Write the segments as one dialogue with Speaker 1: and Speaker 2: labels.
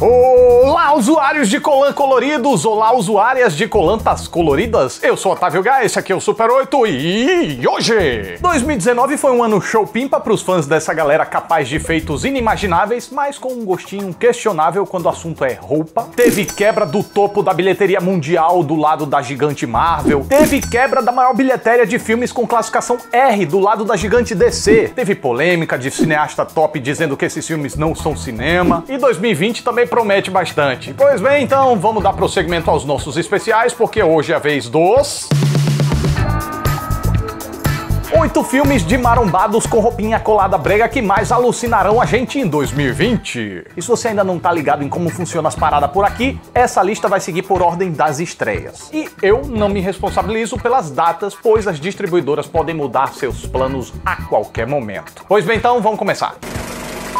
Speaker 1: Olá, usuários de Colan coloridos! Olá, usuárias de Colantas coloridas! Eu sou Otávio Gá, esse aqui é o Super 8 e hoje! 2019 foi um ano show pimpa pros fãs dessa galera capaz de feitos inimagináveis, mas com um gostinho questionável quando o assunto é roupa. Teve quebra do topo da bilheteria mundial do lado da gigante Marvel. Teve quebra da maior bilheteria de filmes com classificação R do lado da gigante DC. Teve polêmica de cineasta top dizendo que esses filmes não são cinema. E 2020 também promete bastante. Pois bem, então vamos dar prosseguimento aos nossos especiais, porque hoje é a vez dos 8 filmes de marombados com roupinha colada brega que mais alucinarão a gente em 2020. E se você ainda não tá ligado em como funcionam as paradas por aqui, essa lista vai seguir por ordem das estreias. E eu não me responsabilizo pelas datas, pois as distribuidoras podem mudar seus planos a qualquer momento. Pois bem, então vamos começar.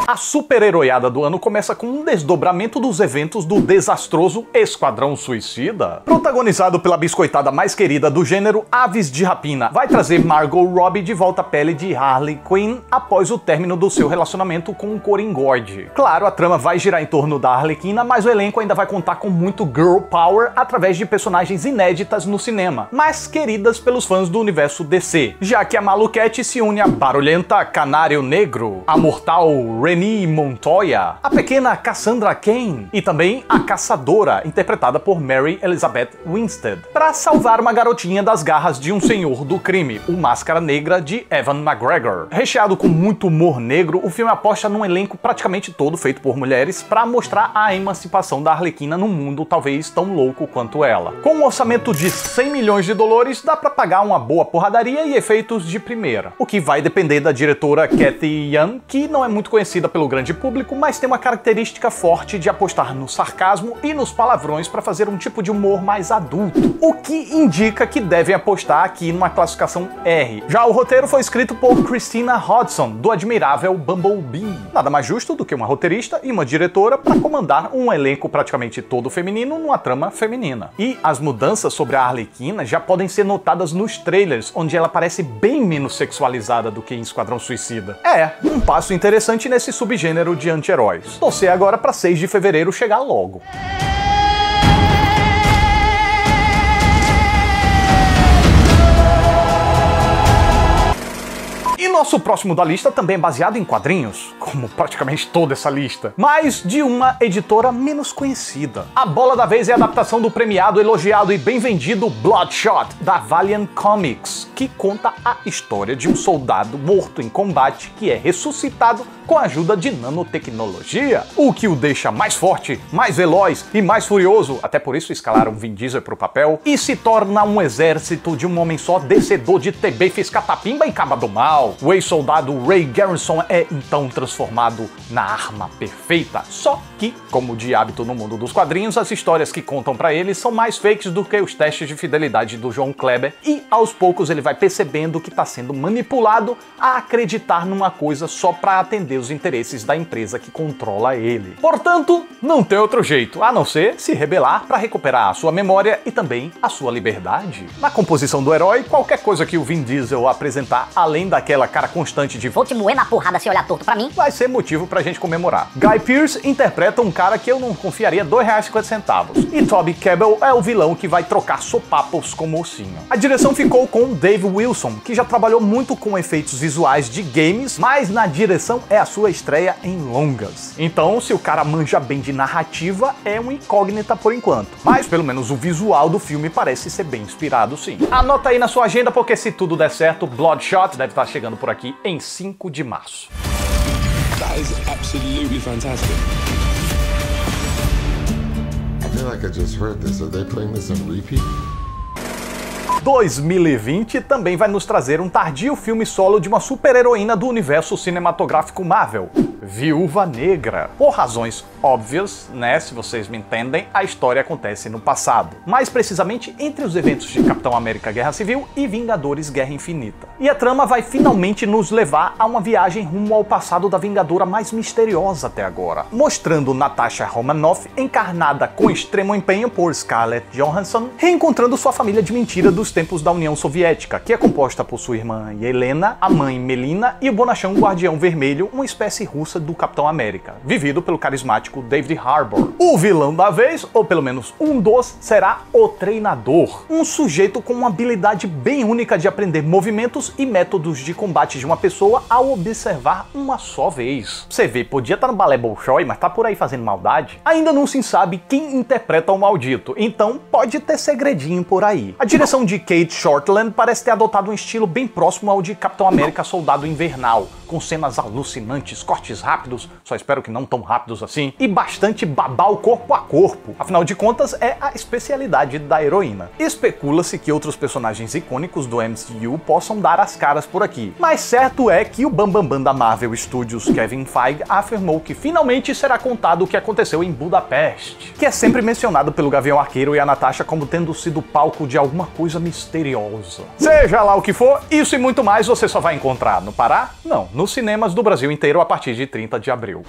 Speaker 1: A super-heroiada do ano começa com um desdobramento dos eventos do desastroso Esquadrão Suicida. Protagonizado pela biscoitada mais querida do gênero, Aves de Rapina vai trazer Margot Robbie de volta à pele de Harley Quinn após o término do seu relacionamento com o Coringode. Claro, a trama vai girar em torno da Arlequina, mas o elenco ainda vai contar com muito girl power através de personagens inéditas no cinema, mas queridas pelos fãs do universo DC, já que a Maluquete se une à barulhenta Canário Negro, a mortal Renée Montoya, a pequena Cassandra Cain e também a Caçadora, interpretada por Mary Elizabeth Winstead, para salvar uma garotinha das garras de um senhor do crime, o Máscara Negra de Ewan McGregor. Recheado com muito humor negro, o filme aposta num elenco praticamente todo feito por mulheres para mostrar a emancipação da Arlequina num mundo talvez tão louco quanto ela. Com um orçamento de 100 milhões de dólares, dá para pagar uma boa porradaria e efeitos de primeira, o que vai depender da diretora Cathy Yan, que não é muito conhecida pelo grande público, mas tem uma característica forte de apostar no sarcasmo e nos palavrões para fazer um tipo de humor mais adulto, o que indica que devem apostar aqui numa classificação R. Já o roteiro foi escrito por Christina Hodson, do admirável Bumblebee. Nada mais justo do que uma roteirista e uma diretora para comandar um elenco praticamente todo feminino numa trama feminina. E as mudanças sobre a Arlequina já podem ser notadas nos trailers, onde ela parece bem menos sexualizada do que em Esquadrão Suicida. É, um passo interessante nesse subgênero de anti-heróis. Torcer agora para 6 de fevereiro chegar logo. E nosso próximo da lista também é baseado em quadrinhos, como praticamente toda essa lista, mas de uma editora menos conhecida. A bola da vez é a adaptação do premiado, elogiado e bem vendido Bloodshot, da Valiant Comics, que conta a história de um soldado morto em combate que é ressuscitado com a ajuda de nanotecnologia, o que o deixa mais forte, mais veloz e mais furioso, até por isso escalaram Vin Diesel pro papel, e se torna um exército de um homem só, descedor de TB, fez catapimba e caba do mal. O ex-soldado Ray Garrison é então transformado na arma perfeita, só que, como de hábito no mundo dos quadrinhos, as histórias que contam pra ele são mais fakes do que os testes de fidelidade do João Kleber, e aos poucos ele vai percebendo que tá sendo manipulado a acreditar numa coisa só pra atender os interesses da empresa que controla ele. Portanto, não tem outro jeito, a não ser se rebelar para recuperar a sua memória e também a sua liberdade. Na composição do herói, qualquer coisa que o Vin Diesel apresentar, além daquela cara constante de "vou te moer na porrada se olhar torto pra mim", vai ser motivo pra gente comemorar. Guy Pearce interpreta um cara que eu não confiaria R$2,50. E Toby Kebbell é o vilão que vai trocar sopapos com o mocinho. A direção ficou com Dave Wilson, que já trabalhou muito com efeitos visuais de games, mas na direção é a sua estreia em longas. Então, se o cara manja bem de narrativa, é uma incógnita por enquanto. Mas pelo menos o visual do filme parece ser bem inspirado, sim. Anota aí na sua agenda, porque se tudo der certo, Bloodshot deve estar chegando por aqui em 5 de março.
Speaker 2: That is absolutely fantastic.
Speaker 3: I feel like I just heard this. Are they playing this on repeat?
Speaker 1: 2020 também vai nos trazer um tardio filme solo de uma super-heroína do universo cinematográfico Marvel, Viúva Negra. Por razões óbvias, né, se vocês me entendem, a história acontece no passado. Mais precisamente entre os eventos de Capitão América Guerra Civil e Vingadores Guerra Infinita. E a trama vai finalmente nos levar a uma viagem rumo ao passado da Vingadora mais misteriosa até agora, mostrando Natasha Romanoff, encarnada com extremo empenho por Scarlett Johansson, reencontrando sua família de mentira dos dos tempos da União Soviética, que é composta por sua irmã Yelena, a mãe Melina e o bonachão Guardião Vermelho, uma espécie russa do Capitão América, vivido pelo carismático David Harbour. O vilão da vez, ou pelo menos um dos, será o Treinador, um sujeito com uma habilidade bem única de aprender movimentos e métodos de combate de uma pessoa ao observar uma só vez. Você vê, podia estar no balé Bolshoi, mas tá por aí fazendo maldade. Ainda não se sabe quem interpreta o maldito, então pode ter segredinho por aí. A direção de Kate Shortland parece ter adotado um estilo bem próximo ao de Capitão América Soldado Invernal, com cenas alucinantes, cortes rápidos, só espero que não tão rápidos assim, e bastante babau corpo a corpo. Afinal de contas, é a especialidade da heroína. Especula-se que outros personagens icônicos do MCU possam dar as caras por aqui, mas certo é que o bambambam da Marvel Studios, Kevin Feige, afirmou que finalmente será contado o que aconteceu em Budapeste, que é sempre mencionado pelo Gavião Arqueiro e a Natasha como tendo sido palco de alguma coisa misteriosa. Seja lá o que for, isso e muito mais você só vai encontrar no Pará? Não, nos cinemas do Brasil inteiro a partir de 30 de abril.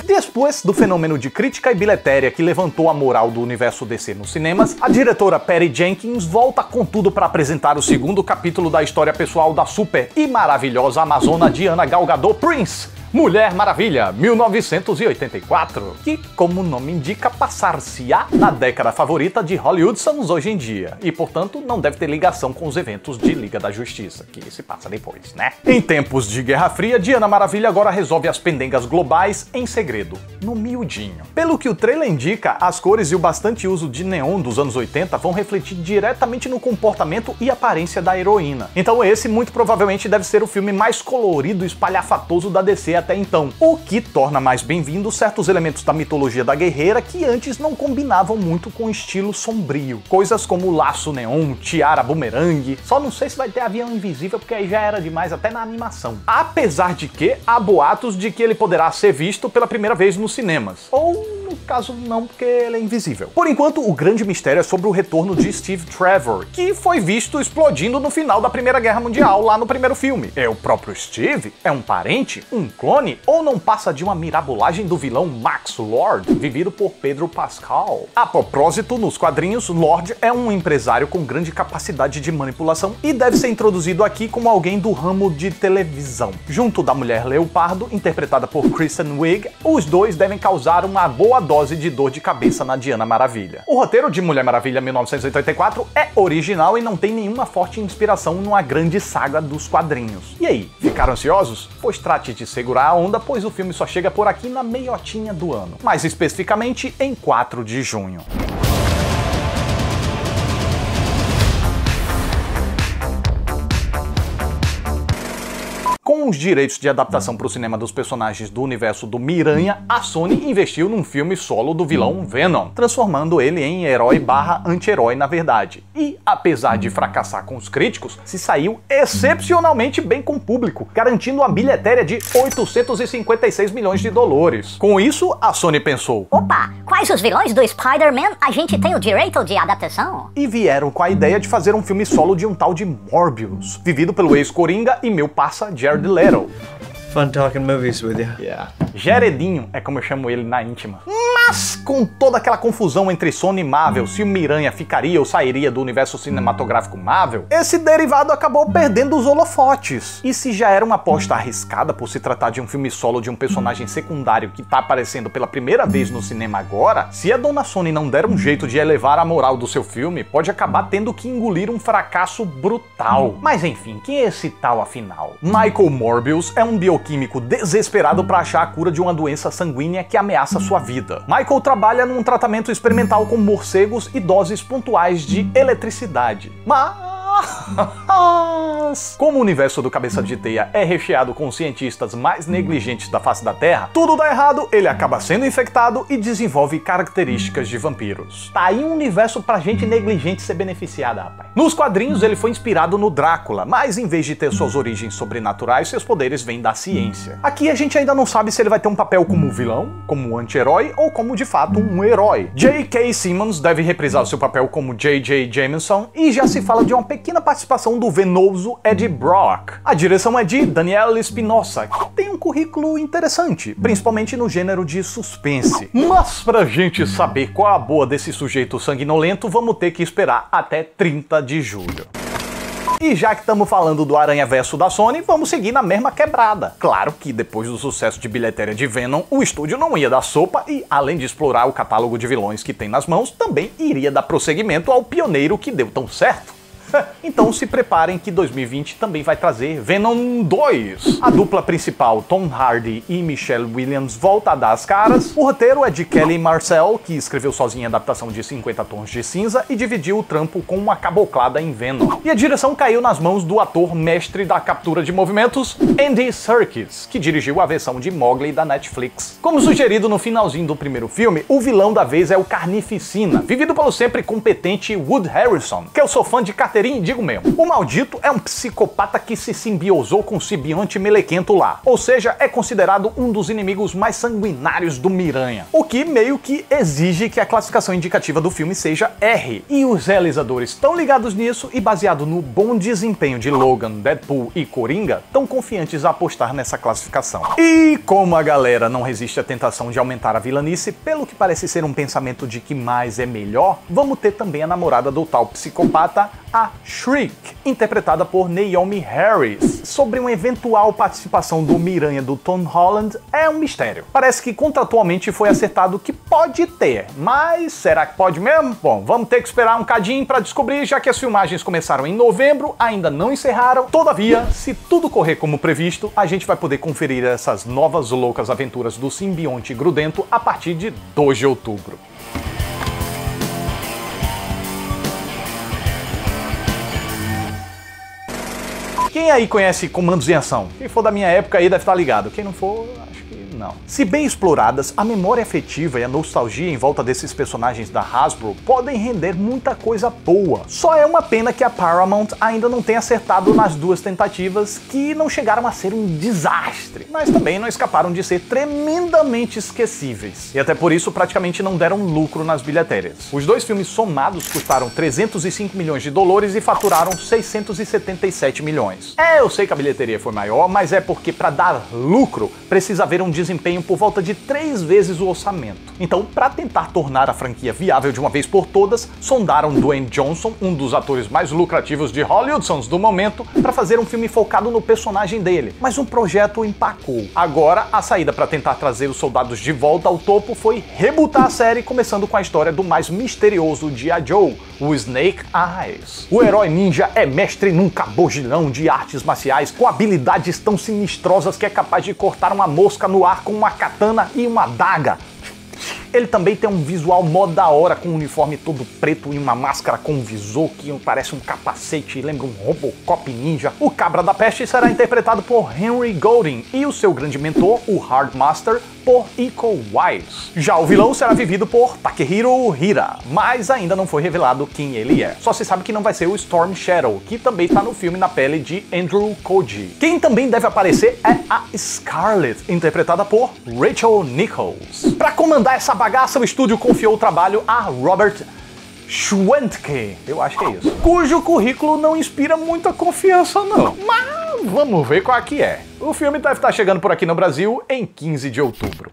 Speaker 1: Depois do fenômeno de crítica e bilhetéria que levantou a moral do universo DC nos cinemas, a diretora Patty Jenkins volta com tudo para apresentar o segundo capítulo da história pessoal da super e maravilhosa amazona Diana Gal Gadot Prince, Mulher Maravilha, 1984, que, como o nome indica, passar-se-á na década favorita de Hollywood somos hoje em dia, e portanto não deve ter ligação com os eventos de Liga da Justiça, que se passa depois, né? Em tempos de Guerra Fria, Diana Maravilha agora resolve as pendengas globais em segredo, no miudinho. Pelo que o trailer indica, as cores e o bastante uso de neon dos anos 80 vão refletir diretamente no comportamento e aparência da heroína. Então esse, muito provavelmente, deve ser o filme mais colorido e espalhafatoso da DC até então, o que torna mais bem-vindo certos elementos da mitologia da guerreira que antes não combinavam muito com o estilo sombrio. Coisas como laço neon, tiara bumerangue, só não sei se vai ter avião invisível porque aí já era demais até na animação. Apesar de que há boatos de que ele poderá ser visto pela primeira vez nos cinemas, ou no caso não, porque ele é invisível. Por enquanto, o grande mistério é sobre o retorno de Steve Trevor, que foi visto explodindo no final da Primeira Guerra Mundial lá no primeiro filme. É o próprio Steve? É um parente? Um clone? Ou não passa de uma mirabolagem do vilão Max Lord, vivido por Pedro Pascal? A propósito, nos quadrinhos, Lord é um empresário com grande capacidade de manipulação e deve ser introduzido aqui como alguém do ramo de televisão. Junto da Mulher Leopardo, interpretada por Kristen Wiig, os dois devem causar uma boa dose de dor de cabeça na Diana Maravilha. O roteiro de Mulher Maravilha 1984 é original e não tem nenhuma forte inspiração numa grande saga dos quadrinhos. E aí, ficaram ansiosos? Pois trate de segurar a onda, pois o filme só chega por aqui na meiotinha do ano. Mais especificamente em 4 de junho. Com os direitos de adaptação para o cinema dos personagens do universo do Miranha, a Sony investiu num filme solo do vilão Venom, transformando ele em herói/anti-herói na verdade. E, apesar de fracassar com os críticos, se saiu excepcionalmente bem com o público, garantindo uma bilheteria de 856 milhões de dólares. Com isso, a Sony pensou:
Speaker 4: opa, quais os vilões do Spider-Man a gente tem o direito de adaptação?
Speaker 1: E vieram com a ideia de fazer um filme solo de um tal de Morbius, vivido pelo ex-Coringa e meu parça Jared Leto.
Speaker 5: Fun talking movies with you.
Speaker 1: Yeah. Jaredinho é como eu chamo ele na íntima. Mas com toda aquela confusão entre Sony e Marvel, se o Miranha ficaria ou sairia do universo cinematográfico Marvel, esse derivado acabou perdendo os holofotes. E se já era uma aposta arriscada por se tratar de um filme solo de um personagem secundário que tá aparecendo pela primeira vez no cinema agora, se a dona Sony não der um jeito de elevar a moral do seu filme, pode acabar tendo que engolir um fracasso brutal. Mas enfim, quem é esse tal afinal? Michael Morbius é um bioquímico desesperado para achar a cura de uma doença sanguínea que ameaça sua vida. Michael trabalha num tratamento experimental com morcegos e doses pontuais de eletricidade. Mas como o universo do Cabeça de Teia é recheado com os cientistas mais negligentes da face da Terra, tudo dá errado, ele acaba sendo infectado e desenvolve características de vampiros. Tá aí um universo pra gente negligente ser beneficiada, rapaz. Nos quadrinhos ele foi inspirado no Drácula, mas em vez de ter suas origens sobrenaturais, seus poderes vêm da ciência. Aqui a gente ainda não sabe se ele vai ter um papel como vilão, como anti-herói ou como de fato um herói. J.K. Simmons deve reprisar o seu papel como J.J. Jameson e já se fala de uma pequena pequena participação do venoso Eddie Brock. A direção é de Daniel Espinosa, que tem um currículo interessante, principalmente no gênero de suspense. Mas pra gente saber qual a boa desse sujeito sanguinolento, vamos ter que esperar até 30 de julho. E já que estamos falando do Aranhaverso da Sony, vamos seguir na mesma quebrada. Claro que depois do sucesso de bilheteria de Venom, o estúdio não ia dar sopa e, além de explorar o catálogo de vilões que tem nas mãos, também iria dar prosseguimento ao pioneiro que deu tão certo. Então se preparem que 2020 também vai trazer Venom 2. A dupla principal, Tom Hardy e Michelle Williams, volta a dar as caras. O roteiro é de Kelly Marcel, que escreveu sozinha a adaptação de 50 Tons de Cinza e dividiu o trampo com uma caboclada em Venom. E a direção caiu nas mãos do ator mestre da captura de movimentos, Andy Serkis, que dirigiu a versão de Mowgli da Netflix. Como sugerido no finalzinho do primeiro filme, o vilão da vez é o Carnificina, vivido pelo sempre competente Wood Harrelson, que eu sou fã de carteirinha e digo mesmo. O maldito é um psicopata que se simbiosou com o simbionte melequento lá, ou seja, é considerado um dos inimigos mais sanguinários do Miranha, o que meio que exige que a classificação indicativa do filme seja R. E os realizadores estão ligados nisso e, baseado no bom desempenho de Logan, Deadpool e Coringa, estão confiantes a apostar nessa classificação. E como a galera não resiste à tentação de aumentar a vilanice, pelo que parece ser um pensamento de que mais é melhor, vamos ter também a namorada do tal psicopata, a Shriek, interpretada por Naomi Harris. Sobre uma eventual participação do Miranha do Tom Holland é um mistério. Parece que contratualmente foi acertado que pode ter, mas será que pode mesmo? Bom, vamos ter que esperar um cadinho para descobrir, já que as filmagens começaram em novembro, ainda não encerraram. Todavia, se tudo correr como previsto, a gente vai poder conferir essas novas loucas aventuras do simbionte grudento a partir de 2 de outubro. Quem aí conhece Comandos em Ação? Quem for da minha época aí deve estar ligado. Quem não for, acho que não. Se bem exploradas, a memória afetiva e a nostalgia em volta desses personagens da Hasbro podem render muita coisa boa. Só é uma pena que a Paramount ainda não tenha acertado nas 2 tentativas, que não chegaram a ser um desastre, mas também não escaparam de ser tremendamente esquecíveis. E até por isso praticamente não deram lucro nas bilhetérias. Os 2 filmes somados custaram 305 milhões de dólares e faturaram 677 milhões. Eu sei que a bilheteria foi maior, mas é porque para dar lucro precisa haver um desempenho por volta de 3 vezes o orçamento. Então, para tentar tornar a franquia viável de uma vez por todas, sondaram Dwayne Johnson, um dos atores mais lucrativos de Hollywood do momento, para fazer um filme focado no personagem dele. Mas o projeto empacou. Agora, a saída para tentar trazer os soldados de volta ao topo foi rebootar a série, começando com a história do mais misterioso G.I. Joe, o Snake Eyes. O herói ninja é mestre num cabogilão de artes marciais com habilidades tão sinistrosas que é capaz de cortar uma mosca no ar com uma katana e uma adaga. Ele também tem um visual mó da hora, com um uniforme todo preto e uma máscara com um visor que parece um capacete e lembra um Robocop ninja. O Cabra da Peste será interpretado por Henry Golding e o seu grande mentor, o Hard Master, por Iko Uwais. Já o vilão será vivido por Takehiro Hira, mas ainda não foi revelado quem ele é. Só se sabe que não vai ser o Storm Shadow, que também tá no filme na pele de Andrew Koji. Quem também deve aparecer é a Scarlet, interpretada por Rachel Nichols. Para comandar essa bagaça, o estúdio confiou o trabalho a Robert Schwentke, eu acho que é isso, cujo currículo não inspira muita confiança não, mas vamos ver qual que é. O filme deve estar chegando por aqui no Brasil em 15 de outubro.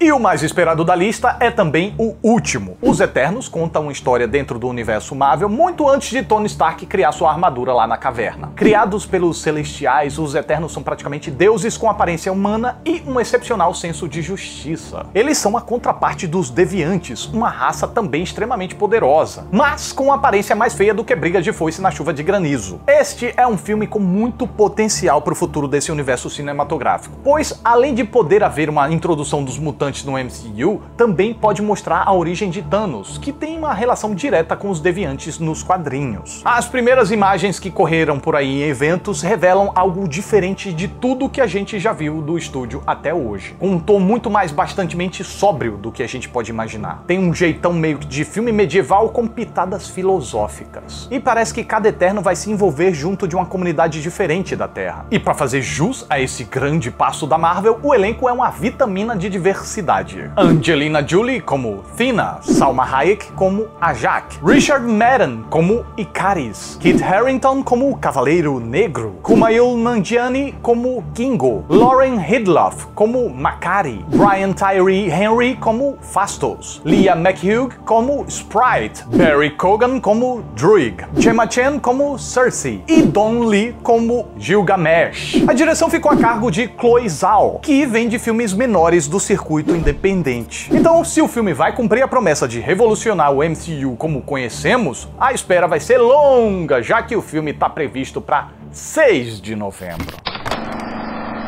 Speaker 1: E o mais esperado da lista é também o último. Os Eternos contam uma história dentro do universo Marvel muito antes de Tony Stark criar sua armadura lá na caverna. Criados pelos Celestiais, os Eternos são praticamente deuses com aparência humana e um excepcional senso de justiça. Eles são a contraparte dos Deviantes, uma raça também extremamente poderosa, mas com uma aparência mais feia do que briga de foice na chuva de granizo. Este é um filme com muito potencial para o futuro desse universo cinematográfico, pois além de poder haver uma introdução dos mutantes no MCU, também pode mostrar a origem de Thanos, que tem uma relação direta com os Deviantes nos quadrinhos. As primeiras imagens que correram por aí em eventos revelam algo diferente de tudo que a gente já viu do estúdio até hoje, com um tom muito mais bastantemente sóbrio do que a gente pode imaginar. Tem um jeitão meio de filme medieval com pitadas filosóficas. E parece que cada Eterno vai se envolver junto de uma comunidade diferente da Terra. E para fazer jus a esse grande passo da Marvel, o elenco é uma vitamina de diversidade. intensidade. Angelina Jolie como Thina, Salma Hayek como Ajak, Richard Madden como Icaris, Kit Harington como Cavaleiro Negro, Kumail Nanjiani como Kingo, Lauren Hidloff como Makari, Brian Tyree Henry como Fastos, Leah McHugh como Sprite, Barry Kogan como Druig, Gemma Chan como Cersei e Don Lee como Gilgamesh. A direção ficou a cargo de Chloe Zhao, que vem de filmes menores do circuito independente. Então, se o filme vai cumprir a promessa de revolucionar o MCU como conhecemos, a espera vai ser longa, já que o filme está previsto para 6 de novembro.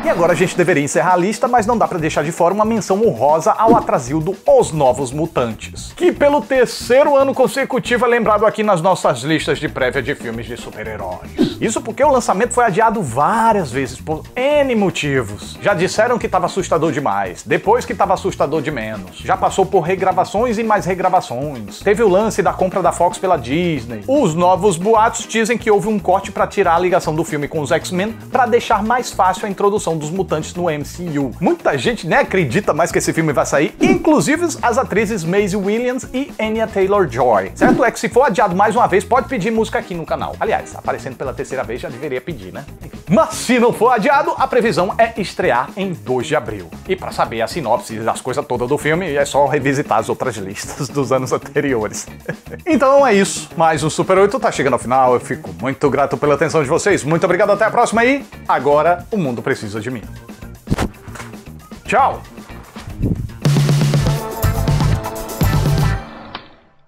Speaker 1: E agora a gente deveria encerrar a lista, mas não dá pra deixar de fora uma menção honrosa ao atrasildo Os Novos Mutantes, que pelo terceiro ano consecutivo é lembrado aqui nas nossas listas de prévia de filmes de super-heróis. Isso porque o lançamento foi adiado várias vezes por N motivos. Já disseram que estava assustador demais, depois que estava assustador de menos. Já passou por regravações e mais regravações. Teve o lance da compra da Fox pela Disney. Os novos boatos dizem que houve um corte pra tirar a ligação do filme com os X-Men pra deixar mais fácil a introdução dos mutantes no MCU. Muita gente nem acredita mais que esse filme vai sair, inclusive as atrizes Maisie Williams e Anya Taylor-Joy. Certo é que se for adiado mais uma vez, pode pedir música aqui no canal. Aliás, aparecendo pela terceira vez já deveria pedir, né? Mas se não for adiado, a previsão é estrear em 2 de abril. E pra saber a sinopse e as coisas todas do filme, é só revisitar as outras listas dos anos anteriores. Então é isso. Mais um Super 8 tá chegando ao final. Eu fico muito grato pela atenção de vocês. Muito obrigado, até a próxima e agora o mundo precisa de mim. Tchau!